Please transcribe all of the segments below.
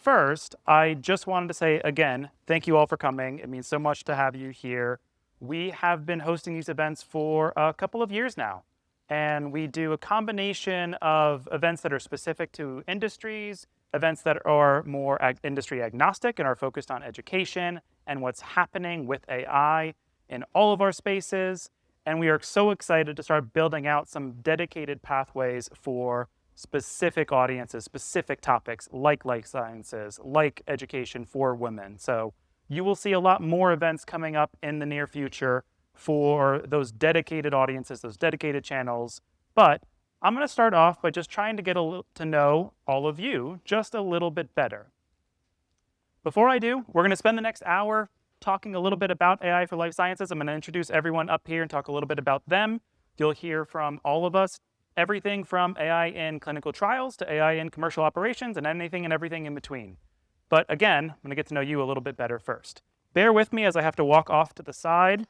first, I just wanted to say again, thank you all for coming. It means so much to have you here. We have been hosting these events for a couple of years now, and we do a combination of events that are specific to industries, events that are more industry agnostic and are focused on education and what's happening with AI in all of our spaces. And we are so excited to start building out some dedicated pathways for specific audiences, specific topics like life sciences, like education for women. So you will see a lot more events coming up in the near future for those dedicated audiences, those dedicated channels. But I'm going to start off by just trying to get to know all of you just a little bit better. Before I do, we're going to spend the next hour talking a little bit about AI for life sciences. I'm going to introduce everyone up here and talk a little bit about them. You'll hear from all of us, everything from AI in clinical trials to AI in commercial operations and anything and everything in between. But again, I'm going to get to know you a little bit better first. Bear with me as I have to walk off to the side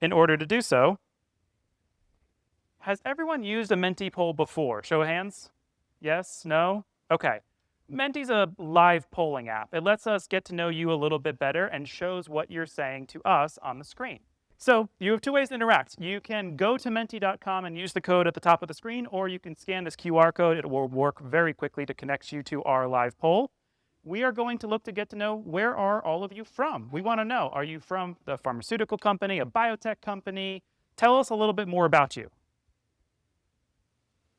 in order to do so. Has everyone used a Menti poll before? Show of hands? Yes? No? Okay. Menti's a live polling app. It lets us get to know you a little bit better and shows what you're saying to us on the screen. So you have two ways to interact. You can go to menti.com and use the code at the top of the screen, or you can scan this QR code. It will work very quickly to connect you to our live poll. We are going to look to get to know, where are all of you from? We want to know, are you from the pharmaceutical company, a biotech company? Tell us a little bit more about you.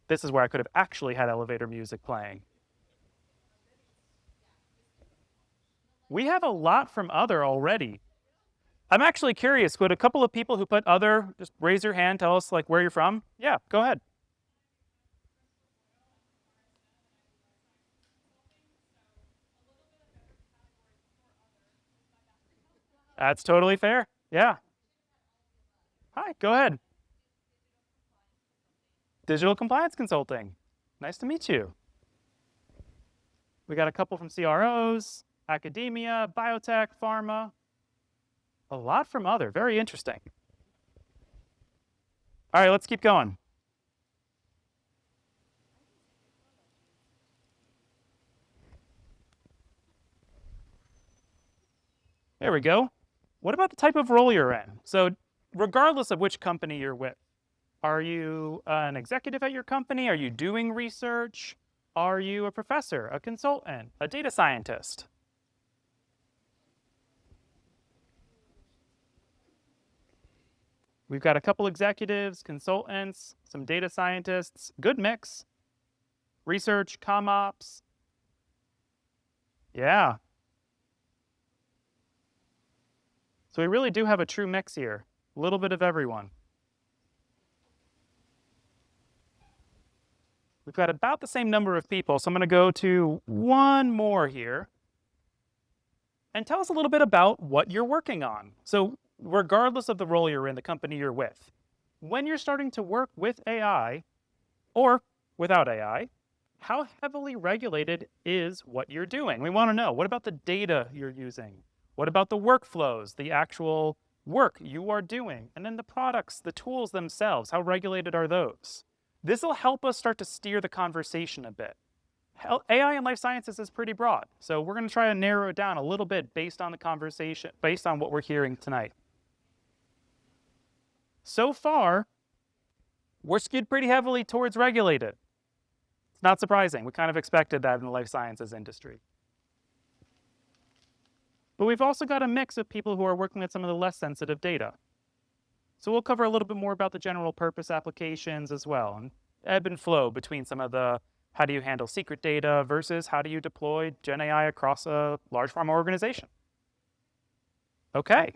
This is where I could have actually had elevator music playing. We have a lot from other already. I'm actually curious, would a couple of people who put other, just raise your hand, tell us like where you're from? Yeah, go ahead. That's totally fair. Yeah. Hi, go ahead. Digital compliance consulting. Nice to meet you. We got a couple from CROs, academia, biotech, pharma. A lot from other. Very interesting. All right, let's keep going. There we go. What about the type of role you're in? So regardless of which company you're with, are you an executive at your company? Are you doing research? Are you a professor, a consultant, a data scientist? We've got a couple executives, consultants, some data scientists, good mix. Research, comm ops. Yeah. So we really do have a true mix here. A little bit of everyone. We've got about the same number of people, so I'm going to go to one more here. And tell us a little bit about what you're working on. So regardless of the role you're in, the company you're with, when you're starting to work with AI or without AI, how heavily regulated is what you're doing? We want to know, what about the data you're using? What about the workflows, the actual work you are doing? And then the products, the tools themselves, how regulated are those? This will help us start to steer the conversation a bit. AI in life sciences is pretty broad, so we're going to try to narrow it down a little bit based on the conversation, based on what we're hearing tonight. So far, we're skewed pretty heavily towards regulated. It's not surprising. We kind of expected that in the life sciences industry. But we've also got a mix of people who are working with some of the less sensitive data. So we'll cover a little bit more about the general purpose applications as well, and ebb and flow between some of the how do you handle secret data versus how do you deploy Gen AI across a large pharma organization. Okay.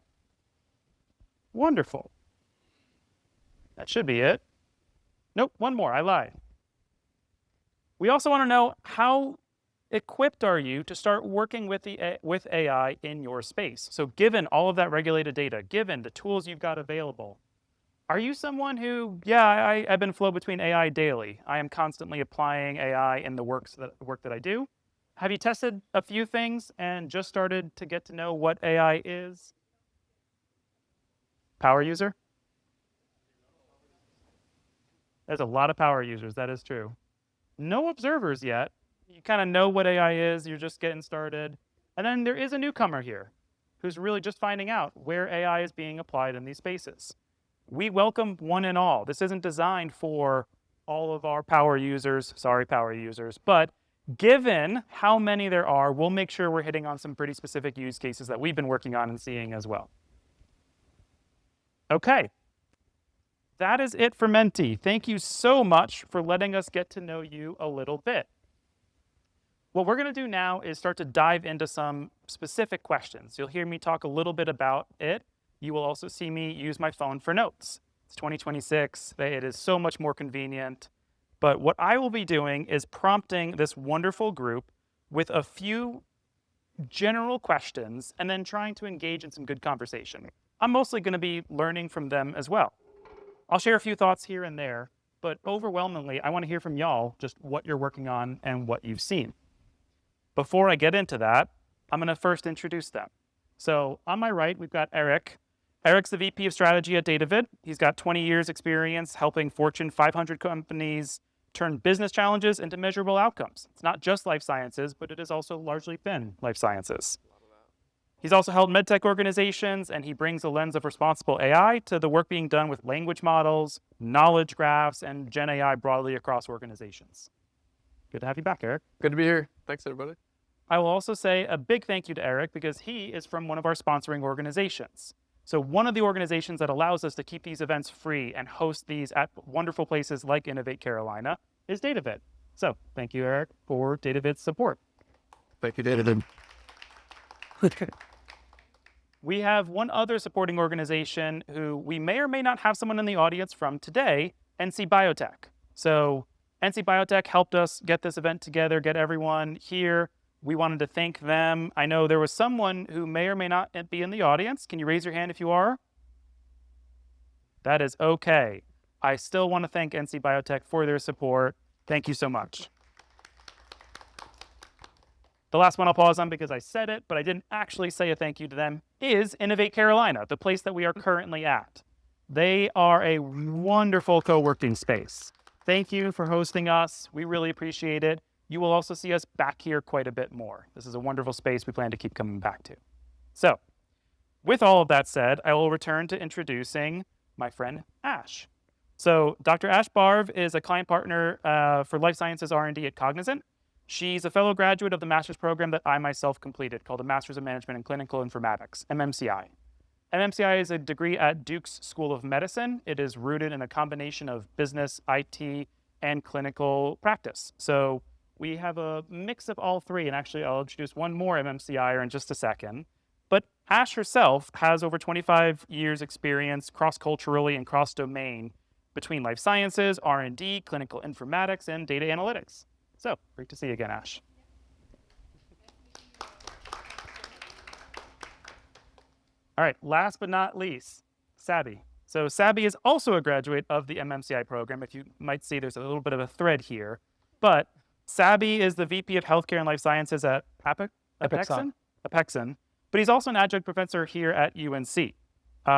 Wonderful. That should be it. Nope, one more, I lied. We also want to know, how equipped are you to start working with AI in your space? So given all of that regulated data, given the tools you've got available, are you someone who, yeah, I've been flow between AI daily. I am constantly applying AI in the work that I do. Have you tested a few things and just started to get to know what AI is? Power user? There's a lot of power users, that is true. No observers yet. you kind of know what AI is, you're just getting started. And then there is a newcomer here who's really just finding out where AI is being applied in these spaces. We welcome one and all. This isn't designed for all of our power users, sorry, power users, but given how many there are, we'll make sure we're hitting on some pretty specific use cases that we've been working on and seeing as well. Okay, that is it for Menti. Thank you so much for letting us get to know you a little bit. What we're going to do now is start to dive into some specific questions. You'll hear me talk a little bit about it. You will also see me use my phone for notes. It's 2026. It is so much more convenient. But what I will be doing is prompting this wonderful group with a few general questions and then trying to engage in some good conversation. I'm mostly going to be learning from them as well. I'll share a few thoughts here and there, but overwhelmingly, I want to hear from y'all just what you're working on and what you've seen. Before I get into that, I'm going to first introduce them. So on my right, we've got Eric. Eric's the VP of Strategy at Datavid. He's got 20 years experience helping Fortune 500 companies turn business challenges into measurable outcomes. It's not just life sciences, but it has also largely been life sciences. He's also held medtech organizations, and he brings a lens of responsible AI to the work being done with language models, knowledge graphs, and Gen AI broadly across organizations. Good to have you back, Eric. Good to be here. Thanks, everybody. I will also say a big thank you to Eric because he is from one of our sponsoring organizations. So one of the organizations that allows us to keep these events free and host these at wonderful places like Innovate Carolina is Datavid. So thank you, Eric, for Datavid's support. Thank you, David. We have one other supporting organization who we may or may not have someone in the audience from today, NC Biotech. So NC Biotech helped us get this event together, get everyone here. We wanted to thank them. I know there was someone who may or may not be in the audience. Can you raise your hand if you are? That is okay. I still want to thank NC Biotech for their support. Thank you so much. The last one I'll pause on because I said it, but I didn't actually say a thank you to them, is Innovate Carolina, the place that we are currently at. They are a wonderful co-working space. Thank you for hosting us. We really appreciate it. You will also see us back here quite a bit more. This is a wonderful space we plan to keep coming back to. So, with all of that said, I will return to introducing my friend Ash. So, Dr. Ash Barv is a client partner for life sciences R&D at Cognizant. She's a fellow graduate of the master's program that I myself completed called the Master's of Management in Clinical Informatics, MMCI. MMCI is a degree at Duke's School of Medicine. It is rooted in a combination of business, IT, and clinical practice. So we have a mix of all three, and actually I'll introduce one more MMCIer in just a second. But Ash herself has over 25 years experience cross-culturally and cross-domain between life sciences, R&D, clinical informatics, and data analytics. So great to see you again, Ash. All right, last but not least, Sabi. So Sabi is also a graduate of the MMCI program. If you might see, there's a little bit of a thread here. But Sabi is the VP of Healthcare and Life Sciences at Apexon. But he's also an adjunct professor here at UNC.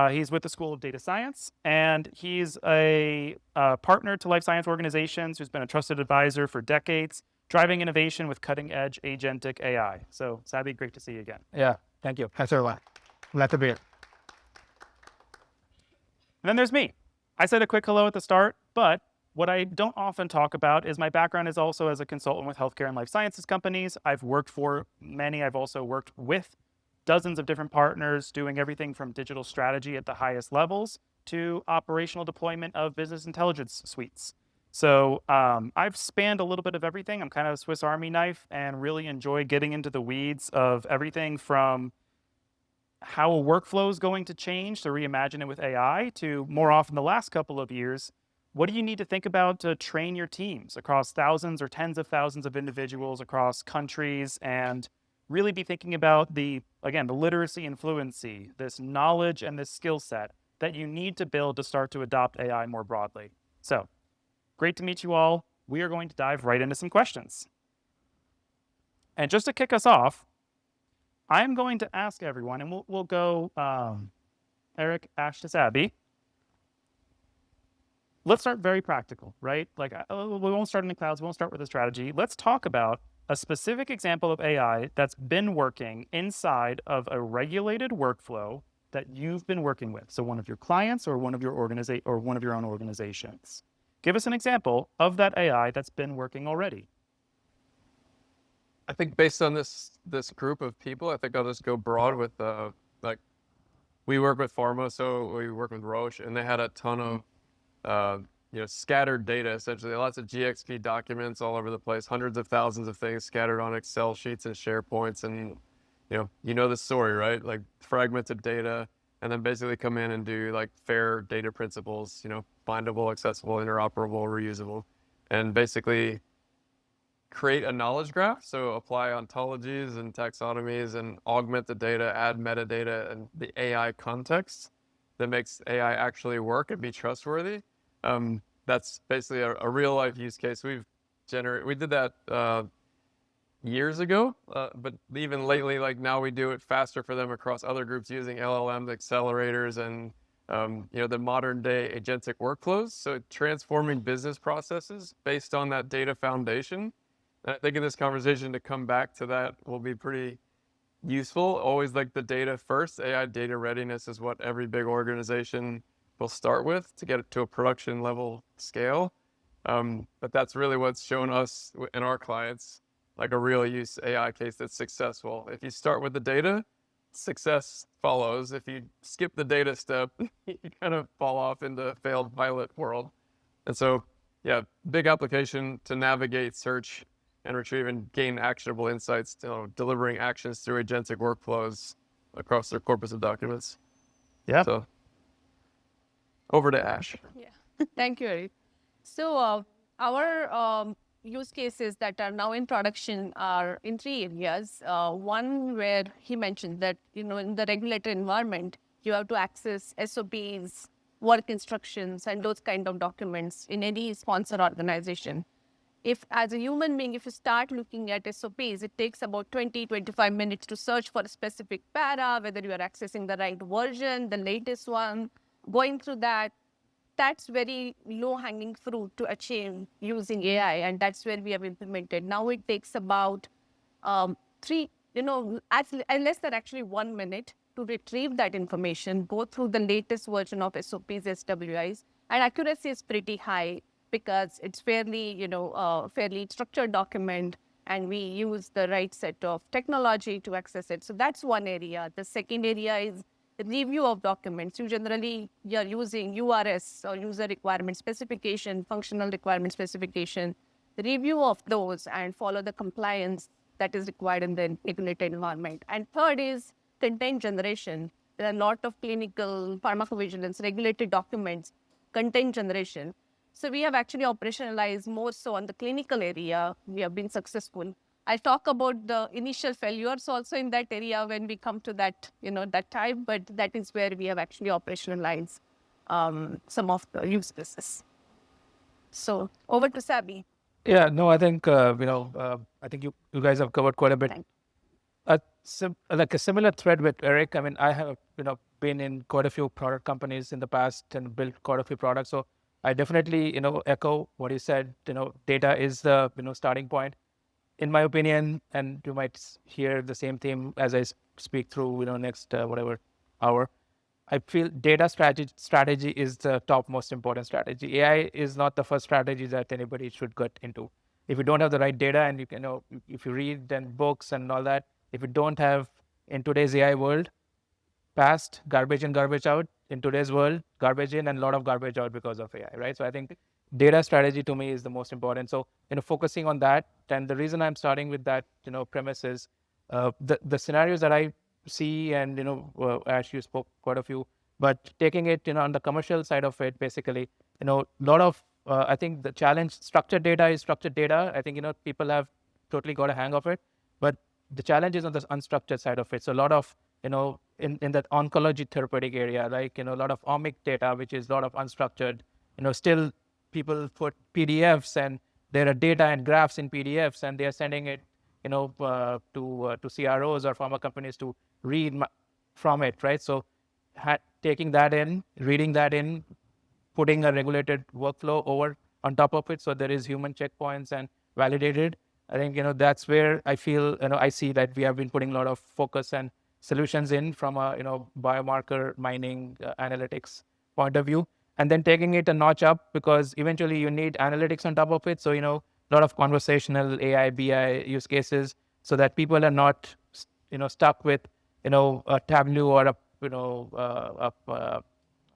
He's with the School of Data Science, and he's a partner to life science organizations who's been a trusted advisor for decades, driving innovation with cutting-edge agentic AI. So, Sabi, great to see you again. Yeah, thank you. Thanks, everyone. Glad to be here. And then there's me. I said a quick hello at the start, but what I don't often talk about is my background is also as a consultant with healthcare and life sciences companies. I've worked for many. I've also worked with dozens of different partners, doing everything from digital strategy at the highest levels to operational deployment of business intelligence suites. So I've spanned a little bit of everything. I'm kind of a Swiss Army knife and really enjoy getting into the weeds of everything from how a workflow is going to change to reimagine it with AI to more often the last couple of years, what do you need to think about to train your teams across thousands or tens of thousands of individuals across countries and really be thinking about the literacy and fluency, this knowledge and this skill set that you need to build to start to adopt AI more broadly. So, great to meet you all. We are going to dive right into some questions. And just to kick us off, I'm going to ask everyone, and we'll go Eric, Ash to Sabi. Let's start very practical, right? Like, we won't start in the clouds. We won't start with a strategy. Let's talk about a specific example of AI that's been working inside of a regulated workflow that you've been working with. So one of your clients or one of your own organizations. Give us an example of that AI that's been working already. I think based on this group of people, I think I'll just go broad with like we work with pharma, so we work with Roche, and they had a ton of scattered data, essentially lots of GXP documents all over the place, hundreds of thousands of things scattered on Excel sheets and SharePoints, and you know the story, right? Like fragmented data, and then basically come in and do like fair data principles, findable, accessible, interoperable, reusable, and basically create a knowledge graph. So apply ontologies and taxonomies and augment the data, add metadata and the AI context that makes AI actually work and be trustworthy. That's basically a real life use case. We did that years ago, but even lately, like now we do it faster for them across other groups using LLMs, accelerators, and the modern day agentic workflows. So transforming business processes based on that data foundation. And I think in this conversation to come back to that will be pretty useful. Always like the data first. AI data readiness is what every big organization will start with to get it to a production level scale. But that's really what's shown us and our clients like a real use AI case that's successful. If you start with the data, success follows. If you skip the data step, you kind of fall off into failed pilot world. And so, yeah, big application to navigate, search, and retrieve and gain actionable insights, delivering actions through agentic workflows across their corpus of documents. Yeah. So over to Ash. Yeah, thank you, Eric. So our use cases that are now in production are in three areas. One where he mentioned that, in the regulated environment, you have to access SOPs, work instructions, and those kind of documents in any sponsor organization. If as a human being, if you start looking at SOPs, it takes about 20-25 minutes to search for a specific para, whether you are accessing the right version, the latest one, going through that's very low-hanging fruit to achieve using AI, and that's where we have implemented. Now it takes about less than actually 1 minute to retrieve that information, go through the latest version of SOPs, SWIs, and accuracy is pretty high because it's fairly structured document, and we use the right set of technology to access it. So that's one area. The second area is review of documents. You're using URS or user requirement specification, functional requirement specification, the review of those and follow the compliance that is required in the regulated environment. And third is content generation. There are a lot of clinical pharmacovigilance regulated documents, content generation. So we have actually operationalized more so on the clinical area. We have been successful. I'll talk about the initial failures also in that area when we come to that, that time, but that is where we have actually operationalized some of the use cases. So over to Sabi. Yeah, no, I think, I think you guys have covered quite a bit. Like a similar thread with Eric, I mean, I have, been in quite a few product companies in the past and built quite a few products. So I definitely, echo what he said, data is the, starting point. In my opinion, and you might hear the same theme as I speak through, next whatever hour, I feel data strategy is the top most important strategy. AI is not the first strategy that anybody should get into. If you don't have the right data and if you read then books and all that, if you don't have in today's AI world, past garbage in, garbage out. In today's world, garbage in and a lot of garbage out because of AI, right? So I think data strategy to me is the most important. So, focusing on that, and the reason I'm starting with that, premise is the scenarios that I see, and, Ash, you spoke quite a few, but taking it, on the commercial side of it, basically, a lot of, I think the challenge, structured data is structured data. I think, people have totally got a hang of it, but the challenge is on the unstructured side of it. So a lot of, in that oncology therapeutic area, like, a lot of omic data, which is a lot of unstructured, still people put PDFs and there are data and graphs in PDFs and they are sending it, to CROs or pharma companies to read from it, right? So taking that in, reading that in, putting a regulated workflow over on top of it, so there is human checkpoints and validated, I think, that's where I feel, I see that we have been putting a lot of focus and solutions in from a, biomarker mining analytics point of view, and then taking it a notch up, because eventually you need analytics on top of it. So, a lot of conversational AI, BI use cases, so that people are not, stuck with, a Tableau or a,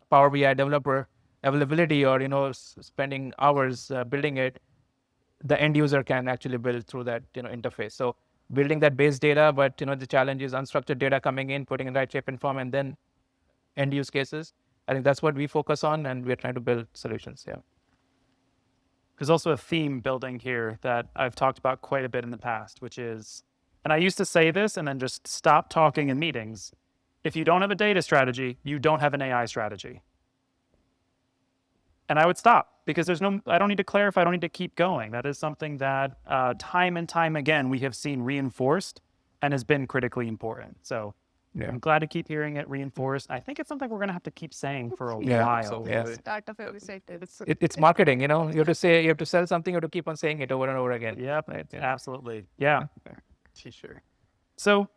Power BI developer availability, or, spending hours building it. The end user can actually build through that, interface. So building that base data, but, the challenge is unstructured data coming in, putting in the right shape and form, and then end use cases. I think that's what we focus on, and we're trying to build solutions. Yeah. There's also a theme building here that I've talked about quite a bit in the past, which is, and I used to say this and then just stop talking in meetings. If you don't have a data strategy, you don't have an AI strategy. And I would stop, because I don't need to clarify, I don't need to keep going. That is something that time and time again we have seen reinforced and has been critically important. So Yeah. I'm glad to keep hearing it reinforced. I think it's something we're going to have to keep saying for a Yeah, while. absolutely. Start of every sentence. It's marketing, you have to say, you have to sell something, you have to keep on saying it over and over again. Yep, Right, yeah. absolutely. Yeah. T-shirt. So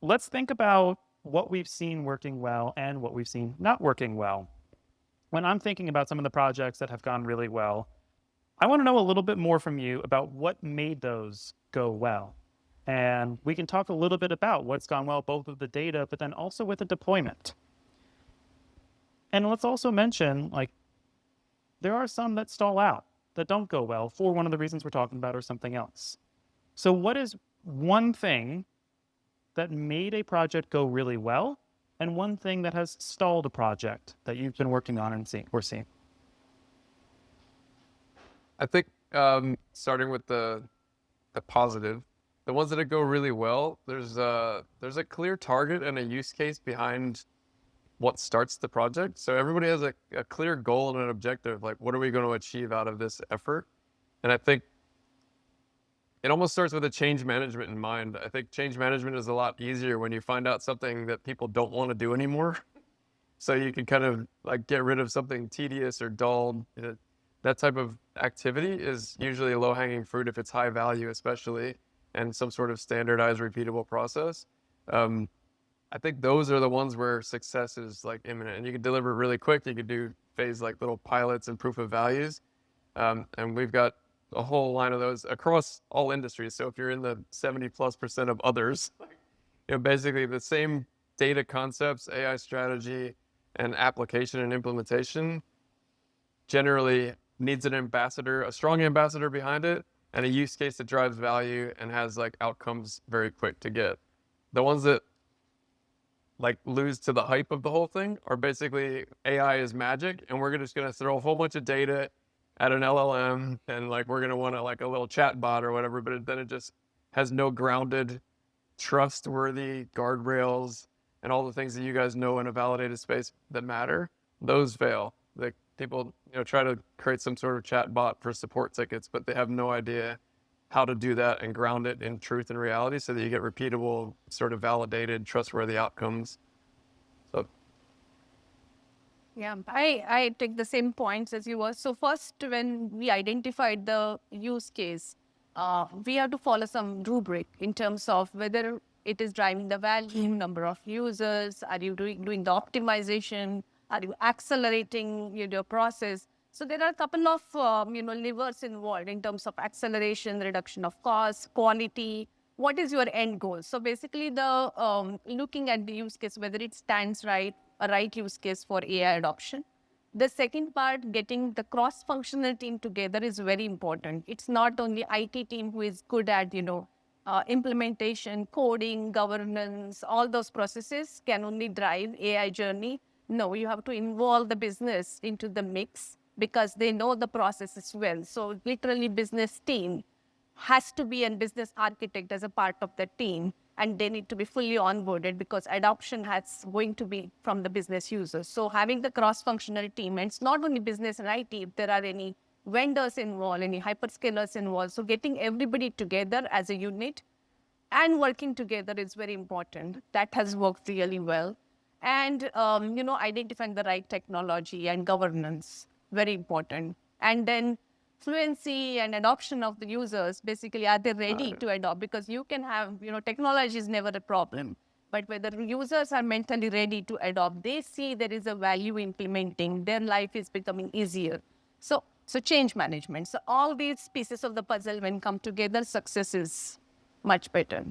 let's think about what we've seen working well and what we've seen not working well. When I'm thinking about some of the projects that have gone really well, I want to know a little bit more from you about what made those go well. And we can talk a little bit about what's gone well, both with the data, but then also with the deployment. And let's also mention, there are some that stall out, that don't go well for one of the reasons we're talking about or something else. So what is one thing that made a project go really well, and one thing that has stalled a project that you've been working on and we're seeing? I think starting with the positive, the ones that go really well, there's a clear target and a use case behind what starts the project. So everybody has a clear goal and an objective, like what are we going to achieve out of this effort? And I think it almost starts with a change management in mind. I think change management is a lot easier when you find out something that people don't want to do anymore. So you can kind of get rid of something tedious or dull. That type of activity is usually low-hanging fruit if it's high value, especially, and some sort of standardized, repeatable process. I think those are the ones where success is imminent, and you can deliver really quick. You could do phase little pilots and proof of values, and we've got a whole line of those across all industries. So if you're in the 70+% of others, basically the same data concepts, AI strategy, and application and implementation generally needs an ambassador, a strong ambassador behind it, and a use case that drives value and has outcomes very quick to get. The ones that lose to the hype of the whole thing are basically AI is magic, and we're just going to throw a whole bunch of data at an LLM, and we're going to want a little chat bot or whatever, but then it just has no grounded, trustworthy guardrails and all the things that you guys know in a validated space that matter. Those fail. People try to create some sort of chat bot for support tickets, but they have no idea how to do that and ground it in truth and reality so that you get repeatable, sort of validated, trustworthy outcomes. So Yeah, I take the same points as you were. So first, when we identified the use case, we have to follow some rubric in terms of whether it is driving the value, number of users, are you doing the optimization, are you accelerating your process? So there are a couple of levers involved in terms of acceleration, reduction of costs, quality. What is your end goal? So basically, the looking at the use case, whether it stands right, a right use case for AI adoption. The second part, getting the cross-functional team together is very important. It's not only IT team who is good at, implementation, coding, governance, all those processes can only drive AI journey. No, you have to involve the business into the mix because they know the processes well. So literally business team has to be a business architect as a part of the team, and they need to be fully onboarded because adoption has going to be from the business users. So having the cross-functional team, and it's not only business and IT, if there are any vendors involved, any hyperscalers involved. So getting everybody together as a unit and working together is very important. That has worked really well. And, identifying the right technology and governance, very important. And then fluency and adoption of the users. Basically, are they ready to adopt? Because you can have, technology is never a problem, but whether users are mentally ready to adopt, they see there is a value implementing, their life is becoming easier. So change management. So all these pieces of the puzzle, when come together, success is much better.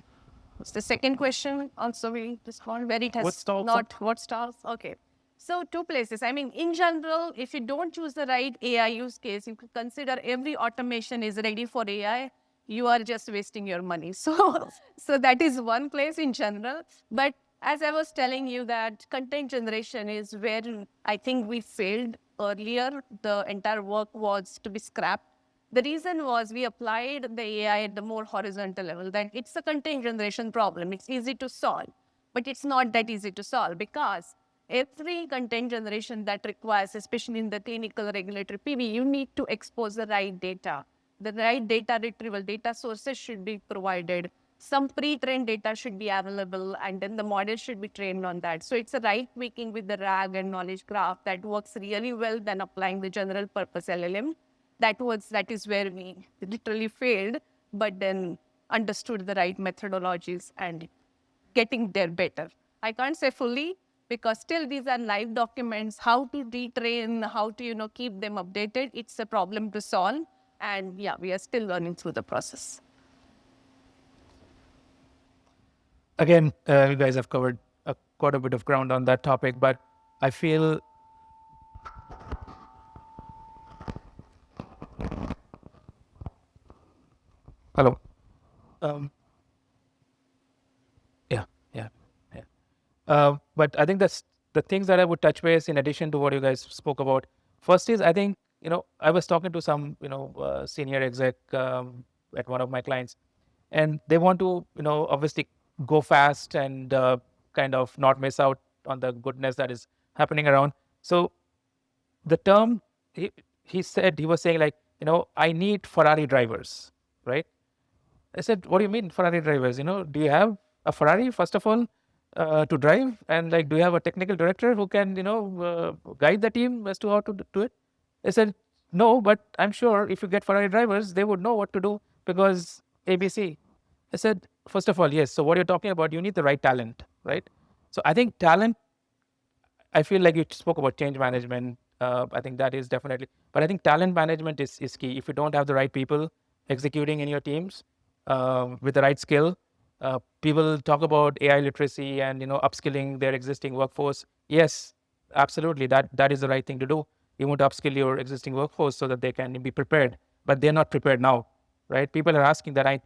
What's the second question? Also, we respond where it has What stalls? not what stalls. Okay. So two places. I mean, in general, if you don't choose the right AI use case, you could consider every automation is ready for AI. You are just wasting your money. So that is one place in general. But as I was telling you, that content generation is where I think we failed earlier. The entire work was to be scrapped. The reason was we applied the AI at the more horizontal level, that it's a content generation problem. It's easy to solve, but it's not that easy to solve, because every content generation that requires, especially in the clinical regulatory PV, you need to expose the right data. The right data retrieval, data sources should be provided. Some pre-trained data should be available, and then the model should be trained on that. So it's a right tweaking with the RAG and knowledge graph that works really well than applying the general purpose LLM. That is where we literally failed, but then understood the right methodologies and getting there better. I can't say fully, because still these are live documents. How to retrain, how to keep them updated, it's a problem to solve. And yeah, we are still learning through the process. Again, you guys have covered quite a bit of ground on that topic, but I feel hello. Yeah, yeah, yeah. But I think that's the things that I would touch base in addition to what you guys spoke about. First is, I think, I was talking to some, senior exec at one of my clients, and they want to, obviously go fast and kind of not miss out on the goodness that is happening around. So the term he said, he was saying like, I need Ferrari drivers, right? I said, what do you mean Ferrari drivers? Do you have a Ferrari, first of all, to drive? And like, do you have a technical director who can, guide the team as to how to do it? I said, no, but I'm sure if you get Ferrari drivers, they would know what to do because ABC. I said, first of all, yes. So what you're talking about, you need the right talent, right? So I think talent, I feel like you spoke about change management. I think that is definitely, but I think talent management is key. If you don't have the right people executing in your teams with the right skill, people talk about AI literacy and upskilling their existing workforce. Yes, absolutely, that is the right thing to do. You want to upskill your existing workforce so that they can be prepared, but they're not prepared now, right? People are asking that I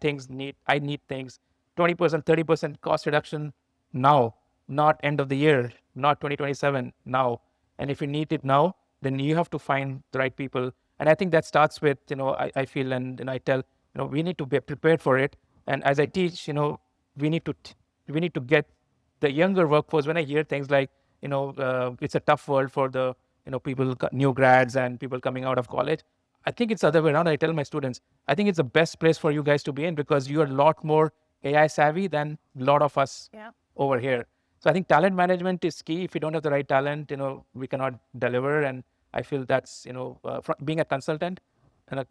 need things, 20%, 30% cost reduction now, not end of the year, not 2027, now. And if you need it now, then you have to find the right people. And I think that starts with, I feel, and I tell, we need to be prepared for it. And as I teach, we need to get the younger workforce. When I hear things like, it's a tough world for the, people, new grads and people coming out of college, I think it's the other way around. I tell my students, I think it's the best place for you guys to be in because you are a lot more AI savvy than a lot of us over here. So I think talent management is key. If you don't have the right talent, we cannot deliver. And I feel that's, being a consultant and,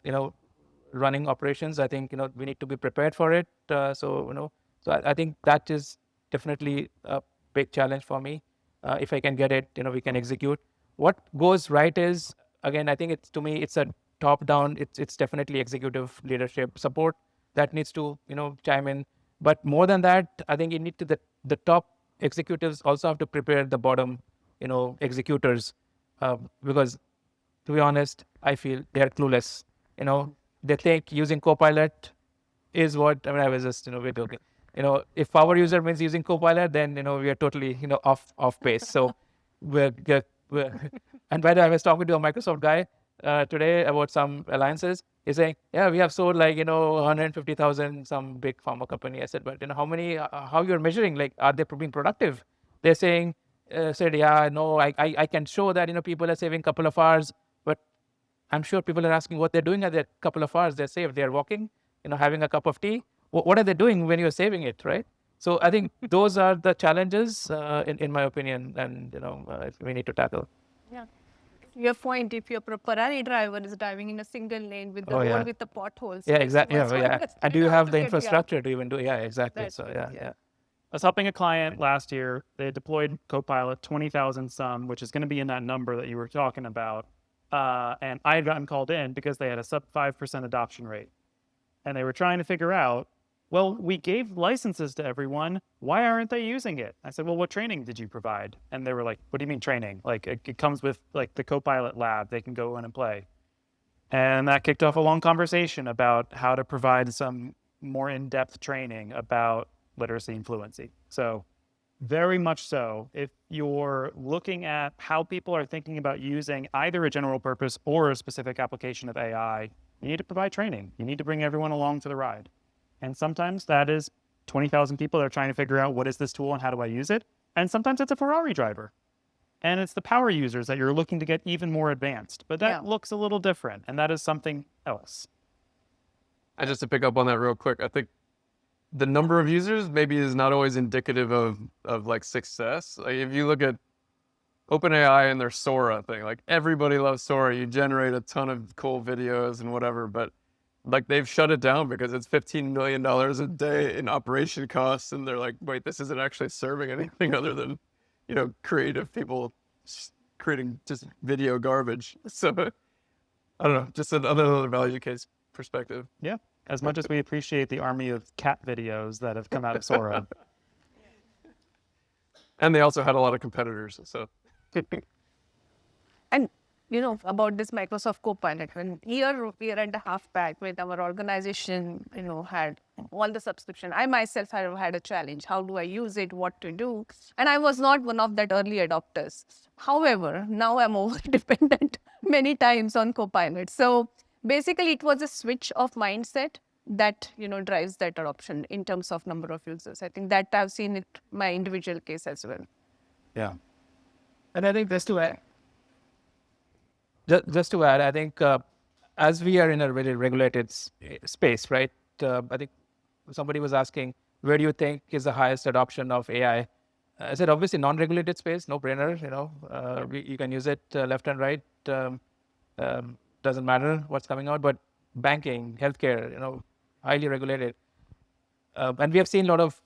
running operations, I think, we need to be prepared for it. So I think that is definitely a big challenge for me. If I can get it, we can execute. What goes right is, again, I think to me, it's a top down, it's definitely executive leadership support that needs to, chime in. But more than that, I think you need to, the top executives also have to prepare the bottom, executors, because to be honest, I feel they're clueless. They think using Copilot is what, I was just, we're joking. If power user means using Copilot, then, we are totally, off pace. So we're and by the way, I was talking to a Microsoft guy today about some alliances. He's saying, yeah, we have sold like, 150,000, some big pharma company. I said, but how you're measuring, like, are they being productive? They're saying, said, yeah, no, I can show that, people are saving a couple of hours, but I'm sure people are asking what they're doing at that couple of hours they saved. They're walking, having a cup of tea. What are they doing when you're saving it, right? So I think those are the challenges, in my opinion, and we need to tackle. Yeah. your point, if your Ferrari driver is driving in a single lane with the Oh, road yeah. with the potholes, Yeah, right? exactly. Must Yeah, yeah. understand And do you how have to the get- yeah, infrastructure to even do? Yeah, exactly. that's So good, yeah, yeah. yeah. I was helping a client last year. They had deployed Copilot 20,000 some, which is going to be in that number that you were talking about. And I had gotten called in because they had a sub 5% adoption rate. And they were trying to figure out, well, we gave licenses to everyone. Why aren't they using it? I said, well, what training did you provide? And they were like, what do you mean training? Like it comes with like the Copilot lab. They can go in and play. And that kicked off a long conversation about how to provide some more in-depth training about literacy and fluency. So very much so, if you're looking at how people are thinking about using either a general purpose or a specific application of AI, you need to provide training. You need to bring everyone along for the ride. And sometimes that is 20,000 people that are trying to figure out what is this tool and how do I use it? And sometimes it's a Ferrari driver. And it's the power users that you're looking to get even more advanced. But that Yeah. looks a little different, and that is something else. And just to pick up on that real quick, I think the number of users maybe is not always indicative of like success. Like if you look at OpenAI and their Sora thing, like everybody loves Sora. You generate a ton of cool videos and whatever, but like they've shut it down because it's $15 million a day in operation costs, and they're like, wait, this isn't actually serving anything other than, creative people creating just video garbage. So I don't know, just another value case perspective. Yeah. As much as we appreciate the army of cat videos that have come out of Sora. And they also had a lot of competitors. So And about this Microsoft Copilot, when year and a half back, when our organization, had all the subscription, I myself have had a challenge. How do I use it? What to do? And I was not one of that early adopters. However, now I'm over dependent many times on Copilot. So basically, it was a switch of mindset that drives that adoption in terms of number of users. I think that I've seen it my individual case as well. Yeah. And I think just to add, I think as we are in a very regulated space, right? I think somebody was asking, where do you think is the highest adoption of AI? I said, obviously, non-regulated space, no brainer. You can use it left and right. Doesn't matter what's coming out. But banking, healthcare, highly regulated. And we have seen a lot of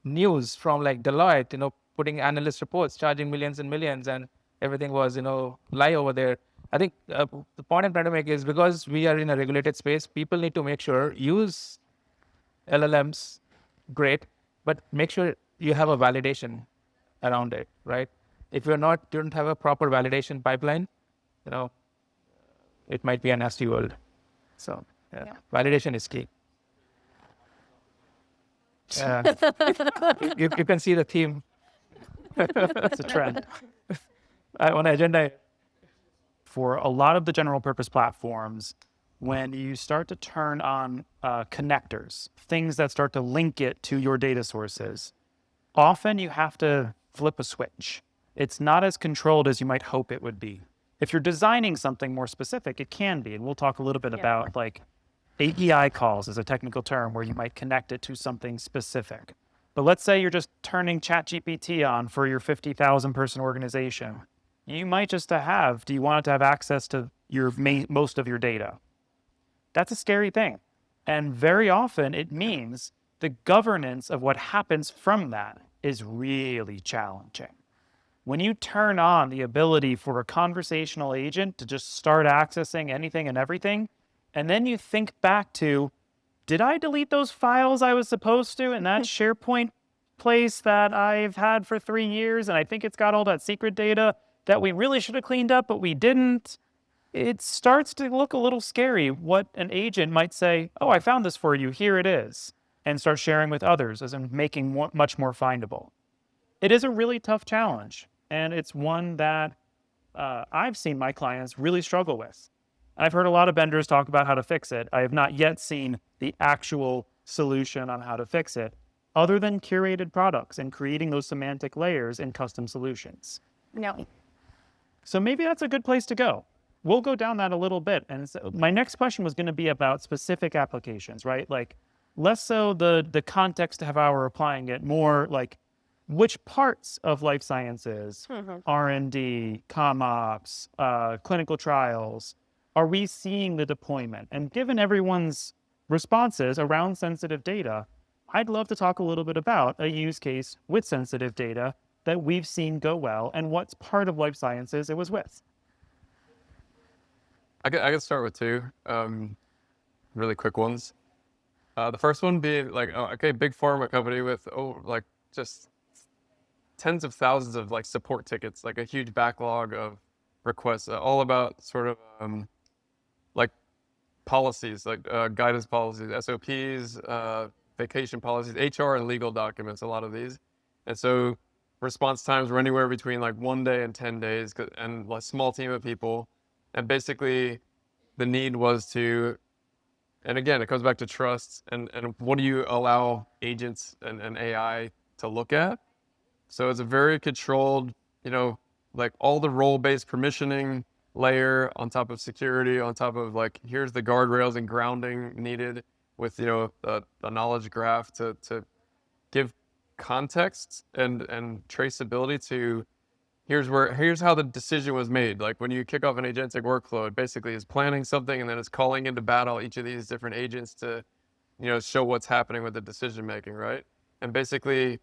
news from like Deloitte, putting analyst reports, charging millions and millions, and everything was, lie over there. I think the point I'm trying to make is because we are in a regulated space, people need to make sure use LLMs, great, but make sure you have a validation around it, right? If you don't have a proper validation pipeline, it might be a nasty world. So Yeah. validation is key. You can see the theme. It's a trend. On agenda. For a lot of the general purpose platforms, when you start to turn on connectors, things that start to link it to your data sources, often you have to flip a switch. It's not as controlled as you might hope it would be. If you're designing something more specific, it can be. And we'll talk a little bit about like API calls is a technical term where you might connect it to something specific. But let's say you're just turning ChatGPT on for your 50,000 person organization. You might just do you want it to have access to your most of your data? That's a scary thing. And very often it means the governance of what happens from that is really challenging. When you turn on the ability for a conversational agent to just start accessing anything and everything, and then you think back to, did I delete those files I was supposed to in that SharePoint place that I've had for 3 years, and I think it's got all that secret data that we really should have cleaned up, but we didn't? It starts to look a little scary what an agent might say, oh, I found this for you, here it is, and start sharing with others, as in making much more findable. It is a really tough challenge, and it's one that I've seen my clients really struggle with. I've heard a lot of vendors talk about how to fix it. I have not yet seen the actual solution on how to fix it, other than curated products and creating those semantic layers in custom solutions. No. So maybe that's a good place to go. We'll go down that a little bit. And so my next question was going to be about specific applications, right? Like less so the context of how we're applying it, more like which parts of life sciences, R&D, ComOps, clinical trials, are we seeing the deployment? And given everyone's responses around sensitive data, I'd love to talk a little bit about a use case with sensitive data that we've seen go well and what's part of life sciences it was with. I could start with two really quick ones. The first one being like, okay, big pharma company with like just tens of thousands of like support tickets, like a huge backlog of requests, all about sort of like policies, like guidance policies, SOPs, vacation policies, HR and legal documents, a lot of these. And so response times were anywhere between like 1 day and 10 days and a small team of people. And basically the need was to, and again, it comes back to trust and what do you allow agents and AI to look at? So it's a very controlled, like all the role-based permissioning layer on top of security, on top of like, here's the guardrails and grounding needed with, a knowledge graph to give context and traceability to here's how the decision was made. Like when you kick off an agentic workflow, it basically is planning something and then it's calling into battle each of these different agents to, show what's happening with the decision making, right? And basically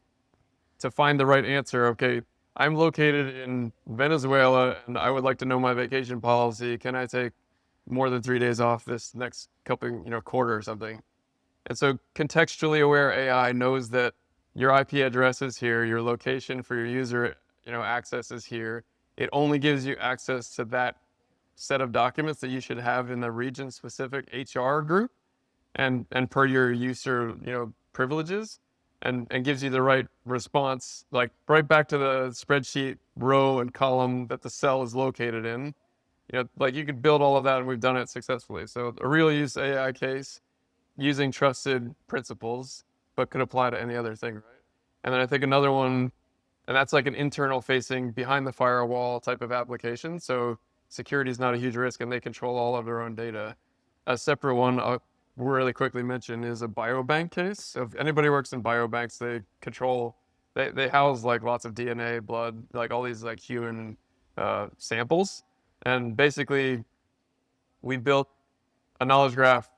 to find the right answer, okay, I'm located in Venezuela and I would like to know my vacation policy. Can I take more than 3 days off this next couple, quarter or something? And so contextually aware AI knows that your IP address is here, your location for your user, access is here. It only gives you access to that set of documents that you should have in the region specific HR group and per your user, privileges and gives you the right response, like right back to the spreadsheet row and column that the cell is located in. Like you could build all of that and we've done it successfully. So a real use AI case using trusted principles, but could apply to any other thing, right? And then I think another one, and that's like an internal facing behind the firewall type of application. So security is not a huge risk and they control all of their own data. A separate one I'll really quickly mention is a biobank case. So if anybody works in biobanks, they house like lots of DNA, blood, like all these like human samples. And basically we built a knowledge graph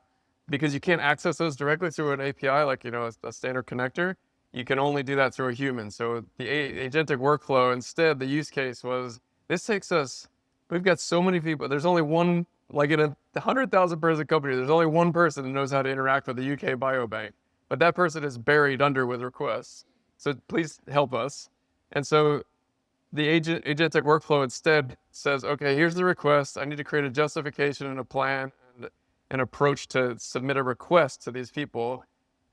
because you can't access those directly through an API, like, a standard connector. You can only do that through a human. So the agentic workflow, instead, the use case was, we've got so many people. There's only one, like in a 100,000 person company, there's only one person that knows how to interact with the UK biobank. But that person is buried under with requests. So please help us. And so the agentic workflow instead says, okay, here's the request. I need to create a justification and a plan and an approach to submit a request to these people.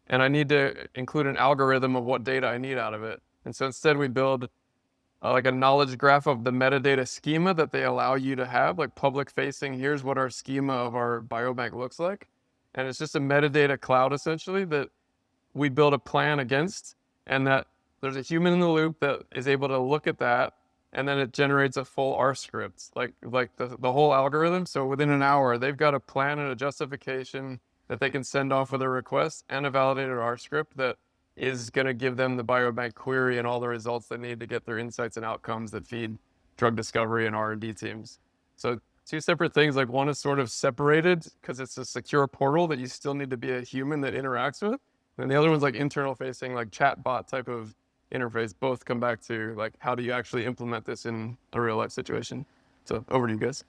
And I need to include an algorithm of what data I need out of it. And so instead we build like a knowledge graph of the metadata schema that they allow you to have, like public facing, here's what our schema of our biobank looks like. And it's just a metadata cloud essentially that we build a plan against, and that there's a human in the loop that is able to look at that, and then it generates a full R script, like the whole algorithm. So within an hour, they've got a plan and a justification that they can send off with a request and a validated R script that is going to give them the biobank query and all the results they need to get their insights and outcomes that feed drug discovery and R&D teams. So two separate things, like one is sort of separated because it's a secure portal that you still need to be a human that interacts with. And the other one's like internal facing, like chatbot type of interface. Both come back to like, how do you actually implement this in a real life situation? So over to you guys.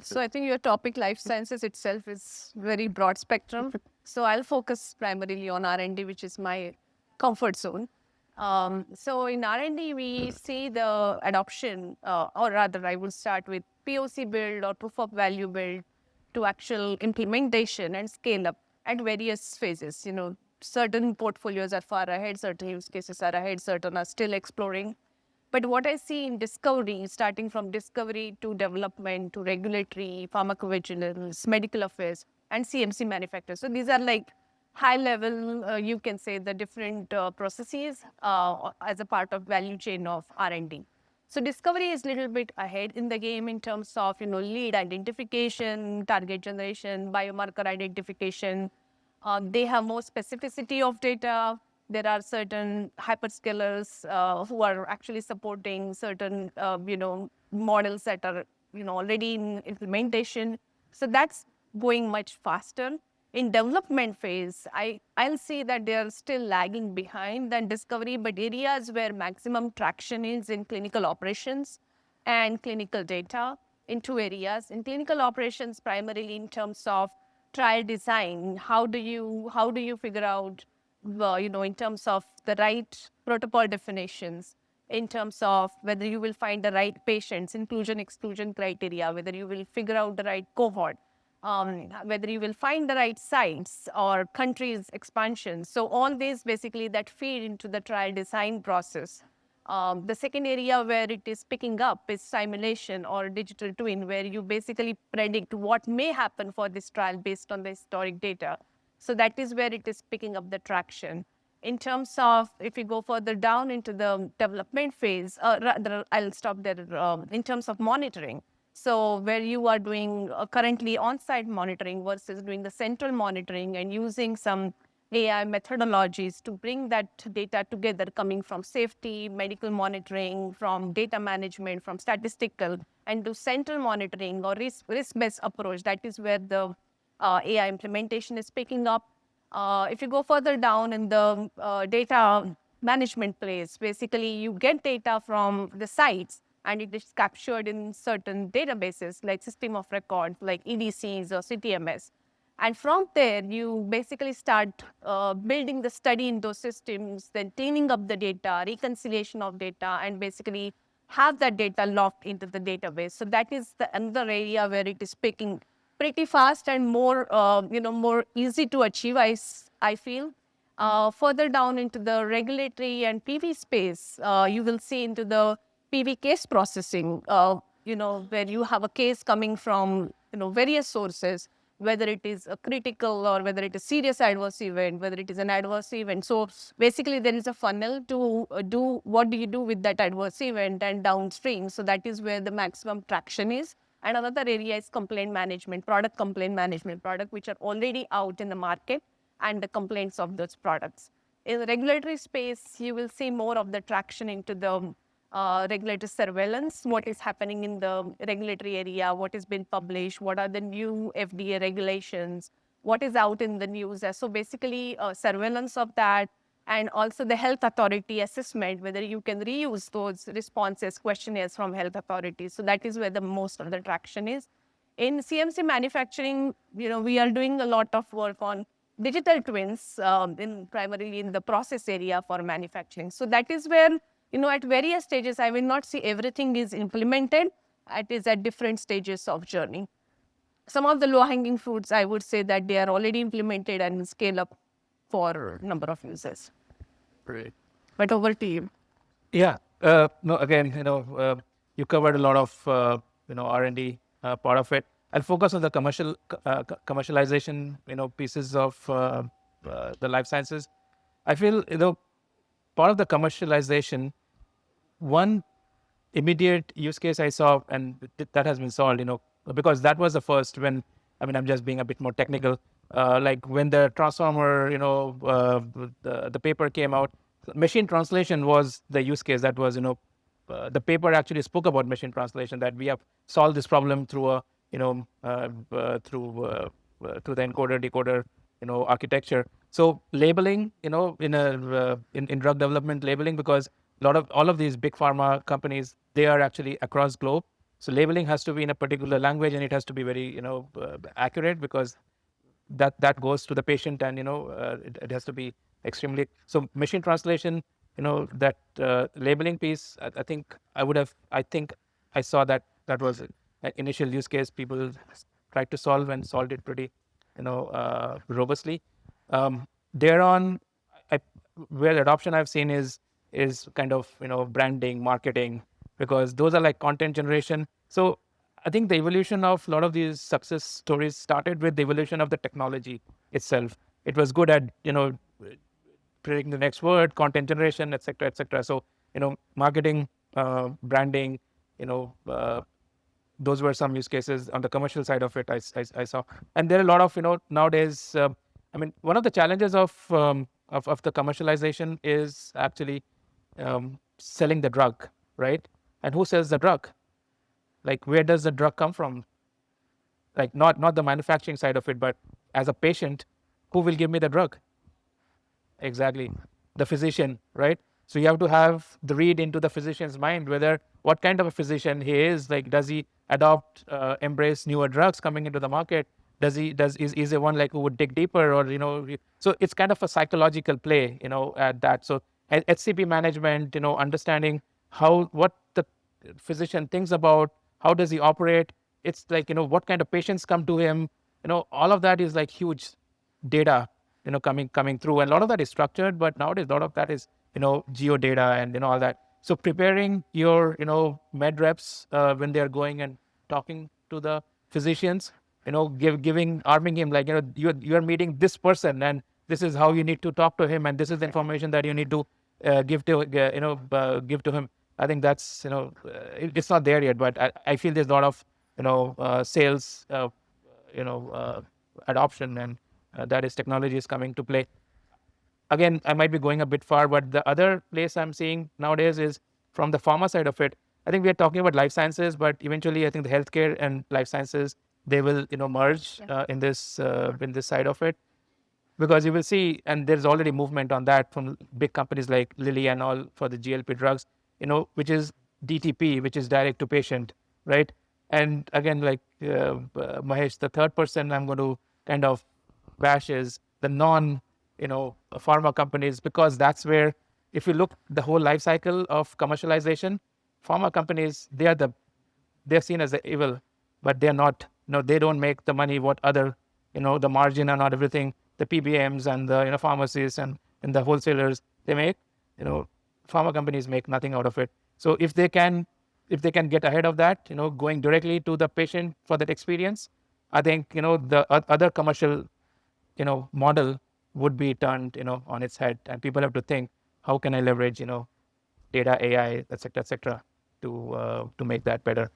So I think your topic, life sciences itself, is very broad spectrum. So I'll focus primarily on R&D, which is my comfort zone. So in R&D, we see the adoption, or rather I will start with POC build or proof of value build to actual implementation and scale up at various phases. Certain portfolios are far ahead, certain use cases are ahead, certain are still exploring. But what I see in discovery, starting from discovery to development to regulatory, pharmacovigilance, medical affairs, and CMC manufacturers. So these are like high level, you can say, the different processes as a part of value chain of R&D. So discovery is a little bit ahead in the game in terms of, lead identification, target generation, biomarker identification. They have more specificity of data, There are certain hyperscalers who are actually supporting certain, models that are, already in implementation. So that's going much faster. In development phase, I'll see that they are still lagging behind than discovery, but areas where maximum traction is in clinical operations and clinical data in two areas. In clinical operations, primarily in terms of trial design, how do you figure out, in terms of the right protocol definitions, in terms of whether you will find the right patients, inclusion exclusion criteria, whether you will figure out the right cohort, whether you will find the right sites or countries expansion. So all these basically that feed into the trial design process. The second area where it is picking up is simulation or digital twin, where you basically predict what may happen for this trial based on the historic data. So that is where it is picking up the traction. In terms of, if you go further down into the development phase, rather, I'll stop there, in terms of monitoring. So where you are doing currently on-site monitoring versus doing the central monitoring and using some AI methodologies to bring that data together, coming from safety, medical monitoring, from data management, from statistical, and do central monitoring or risk-based approach. That is where the AI implementation is picking up. If you go further down in the data management place, basically you get data from the sites and it is captured in certain databases like system of record, like EDCs or CTMS. And from there, you basically start building the study in those systems, then cleaning up the data, reconciliation of data, and basically have that data locked into the database. So that is the another area where it is picking pretty fast and more, more easy to achieve, I feel. Further down into the regulatory and PV space, you will see into the PV case processing, where you have a case coming from, various sources, whether it is a critical or whether it is serious adverse event, whether it is an adverse event. So basically there is a funnel to do what do you do with that adverse event and downstream. So that is where the maximum traction is. And another area is complaint management, product complaint management, product which are already out in the market and the complaints of those products. In the regulatory space, you will see more of the traction into the regulatory surveillance, what is happening in the regulatory area, what has been published, what are the new FDA regulations, what is out in the news. So basically surveillance of that, and also the health authority assessment, whether you can reuse those responses, questionnaires from health authorities. So that is where the most of the traction is. In CMC manufacturing, we are doing a lot of work on digital twins, primarily in the process area for manufacturing. So that is where, at various stages, I will not say everything is implemented. It is at different stages of journey. Some of the low-hanging fruits, I would say that they are already implemented and scale up for a number of users. Great. But over to you. Yeah. No, again, you covered a lot of, R&D part of it. I'll focus on the commercialization, pieces of the life sciences. I feel, part of the commercialization, one immediate use case I saw, and that has been solved, because that was the first when, I'm just being a bit more technical, like when the transformer, the paper came out, machine translation was the use case that was, the paper actually spoke about machine translation, that we have solved this problem through a, through the encoder decoder, architecture. So labeling, in drug development, labeling, because all of these big pharma companies, they are actually across globe. So labeling has to be in a particular language, and it has to be very, accurate, because that goes to the patient, and it has to be extremely. So machine translation, that labeling piece, I think I saw that was an initial use case people tried to solve and solved it pretty, robustly. Thereon, where adoption I've seen is kind of, branding, marketing, because those are like content generation. So I think the evolution of a lot of these success stories started with the evolution of the technology itself. It was good at, predicting the next word, content generation, et cetera, et cetera. So, marketing, branding, those were some use cases on the commercial side of it I saw. And there are a lot of, nowadays, one of the challenges of of the commercialization is actually selling the drug, right? And who sells the drug? Like, where does the drug come from? Like, not the manufacturing side of it, but as a patient, who will give me the drug? Exactly, the physician, right? So you have to have the read into the physician's mind, whether what kind of a physician he is. Like, does he embrace newer drugs coming into the market? Is he one like who would dig deeper, or so it's kind of a psychological play, at that. So HCP management, understanding what the physician thinks about, how does he operate. It's like, what kind of patients come to him. All of that is like huge data, coming through, and a lot of that is structured, but nowadays a lot of that is, geo data and all that. So preparing your, med reps when they're going and talking to the physicians, arming him, like, you're meeting this person, and this is how you need to talk to him, and this is the information that you need to give to him. I think that's, it's not there yet, but I feel there's a lot of, sales, adoption, and that is technology is coming to play. Again, I might be going a bit far, but the other place I'm seeing nowadays is from the pharma side of it. I think we are talking about life sciences, but eventually I think the healthcare and life sciences, they will, merge in this side of it, because you will see, and there's already movement on that from big companies like Lilly and all for the GLP drugs, which is DTP, which is direct to patient, right? And again, like Mahesh, the third person I'm going to kind of bash is the pharma companies, because that's where, if you look the whole life cycle of commercialization, pharma companies, they're seen as the evil, but they're not. They don't make the money what other, the margin and not everything, the PBMs and the pharmacies and the wholesalers they make. Pharma companies make nothing out of it. So if they can get ahead of that, going directly to the patient for that experience, I think the other commercial model would be turned on its head, and people have to think, how can I leverage data, AI, etc., to make that better.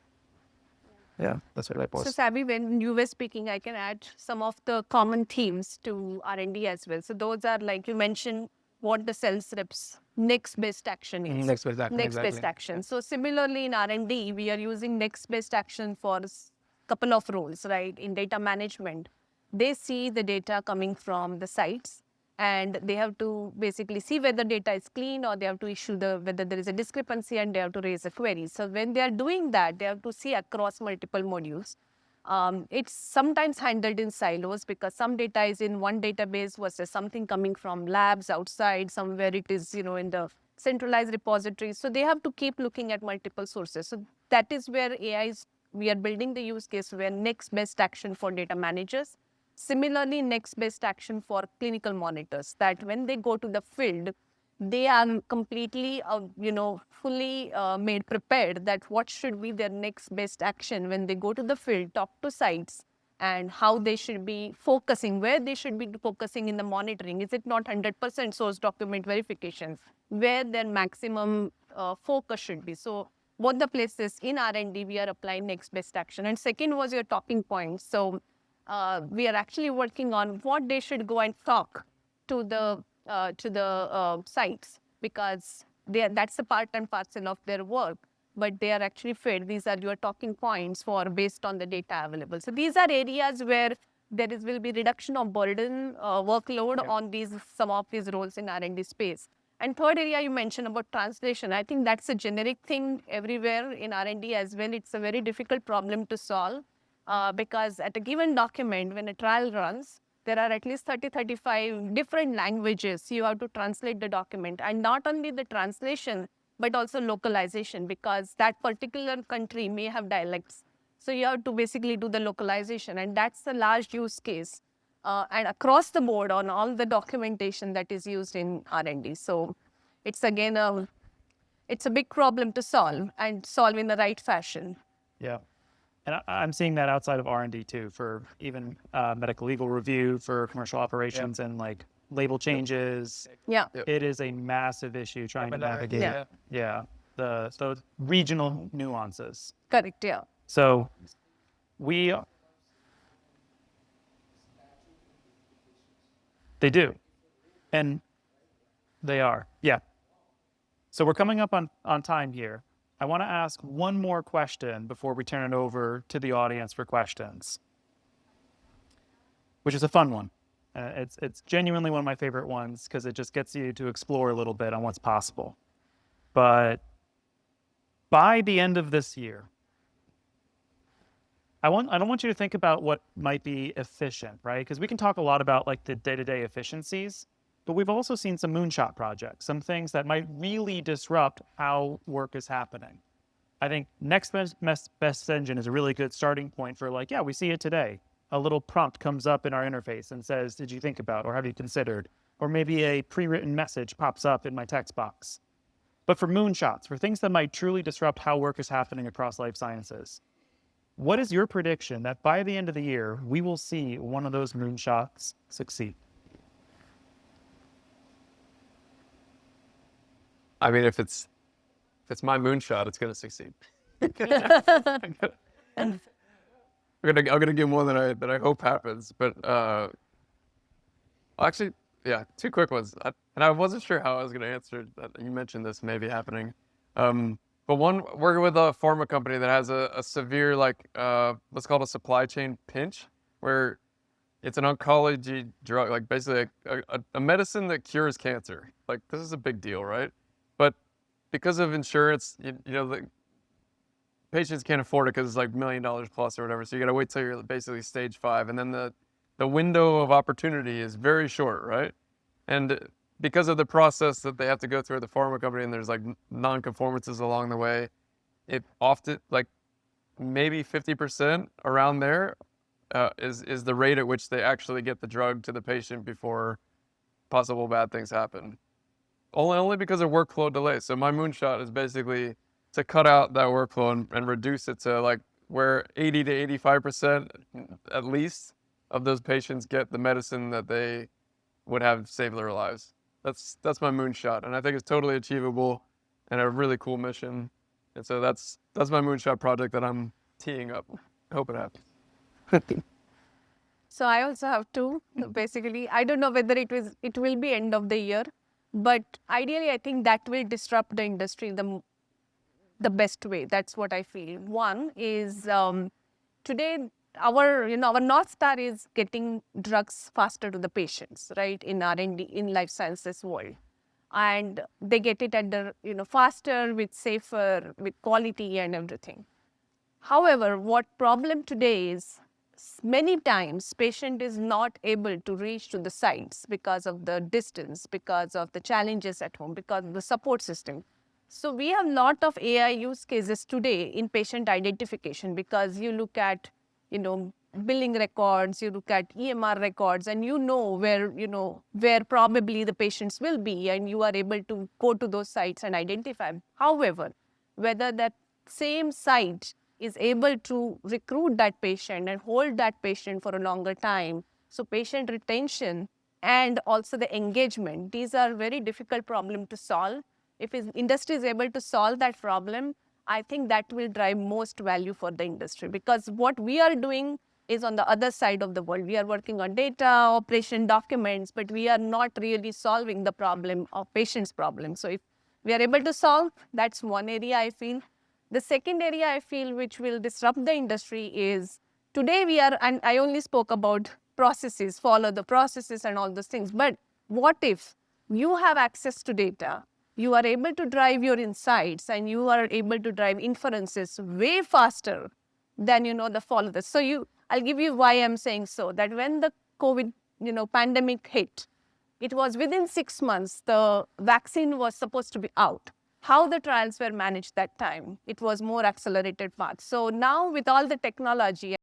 Yeah, that's what I So, post. Sabi, when you were speaking, I can add some of the common themes to R&D as well. So those are, like you mentioned, what the sales reps next best action is. Next best action, Next exactly. best action. So similarly in R&D, we are using next best action for a couple of roles, right? In data management, they see the data coming from the sites, and they have to basically see whether data is clean, or they have to issue whether there is a discrepancy, and they have to raise a query. So when they are doing that, they have to see across multiple modules. It's sometimes handled in silos, because some data is in one database versus something coming from labs outside, somewhere it is, in the centralized repository. So they have to keep looking at multiple sources. So that is where we are building the use case where next best action for data managers. Similarly, next best action for clinical monitors, that when they go to the field, they are completely, fully made prepared that what should be their next best action when they go to the field, talk to sites, and how they should be focusing, where they should be focusing in the monitoring. Is it not 100% source document verification, where their maximum focus should be? So both the places in R&D, we are applying next best action. And second was your talking point. So we are actually working on what they should go and talk to the sites, because that's a part and parcel of their work, but they are actually fed. These are your talking points for based on the data available. So these are areas where will be reduction of burden, workload on some of these roles in R&D space. And third area you mentioned about translation. I think that's a generic thing everywhere in R&D as well. It's a very difficult problem to solve. Because at a given document, when a trial runs, there are at least 35 different languages. You have to translate the document, and not only the translation, but also localization, because that particular country may have dialects. So you have to basically do the localization, and that's a large use case. And across the board on all the documentation that is used in R&D. So it's again, it's a big problem to solve, and solve in the right fashion. Yeah. And I'm seeing that outside of R&D too, for even medical legal review, for commercial operations, and like label changes. Yeah. It is a massive issue trying to navigate. Yeah. The regional nuances. Correct, yeah. So they do. And They are. Yeah. So we're coming up on time here. I want to ask one more question before we turn it over to the audience for questions, which is a fun one. It's genuinely one of my favorite ones because it just gets you to explore a little bit on what's possible. But by the end of this year, I don't want you to think about what might be efficient, right? Because we can talk a lot about like the day-to-day efficiencies, but we've also seen some moonshot projects, some things that might really disrupt how work is happening. I think next best engine is a really good starting point for like, yeah, we see it today. A little prompt comes up in our interface and says, did you think about, or have you considered? Or maybe a pre-written message pops up in my text box. But for moonshots, for things that might truly disrupt how work is happening across life sciences, what is your prediction that by the end of the year, we will see one of those moonshots succeed? I mean, if it's my moonshot, it's gonna succeed. I'm gonna give more than I hope happens, but actually, yeah, two quick ones. And I wasn't sure how I was gonna answer that. You mentioned this maybe happening, but one, working with a pharma company that has a severe like let's call it a supply chain pinch, where it's an oncology drug, like basically a medicine that cures cancer. Like this is a big deal, right? But because of insurance, you know, the patients can't afford it because it's like $1 million plus or whatever. So you got to wait till you're basically stage 5, and then the window of opportunity is very short, right? And because of the process that they have to go through at the pharma company, and there's like non-conformances along the way, it often like maybe 50% around there is the rate at which they actually get the drug to the patient before possible bad things happen. Only because of workflow delays. So my moonshot is basically to cut out that workflow and reduce it to like where 80 to 85% at least of those patients get the medicine that they would have saved their lives. That's my moonshot, and I think it's totally achievable and a really cool mission. And so that's my moonshot project that I'm teeing up. I hope it happens. So I also have two. Basically, I don't know whether it will be end of the year, but ideally, I think that will disrupt the industry the best way. That's what I feel. One is today our North Star is getting drugs faster to the patients, right? In R&D, in life sciences world, and they get it at the faster, with safer, with quality and everything. However, what problem today is many times patient is not able to reach to the sites because of the distance, because of the challenges at home, because of the support system. So we have a lot of AI use cases today in patient identification, because you look at, billing records, you look at EMR records, and where probably the patients will be, and you are able to go to those sites and identify. However, whether that same site is able to recruit that patient and hold that patient for a longer time, so patient retention and also the engagement, these are very difficult problem to solve. If industry is able to solve that problem, I think that will drive most value for the industry, because what we are doing is on the other side of the world. We are working on data, operation documents, but we are not really solving the problem of patient's problem. So if we are able to solve, that's one area I feel. The second area I feel which will disrupt the industry is today and I only spoke about processes, follow the processes and all those things. But what if you have access to data, you are able to drive your insights, and you are able to drive inferences way faster than, the follow this. So I'll give you why I'm saying so, that when the COVID, pandemic hit, it was within 6 months, the vaccine was supposed to be out. How the trials were managed that time, it was more accelerated path. So now with all the technology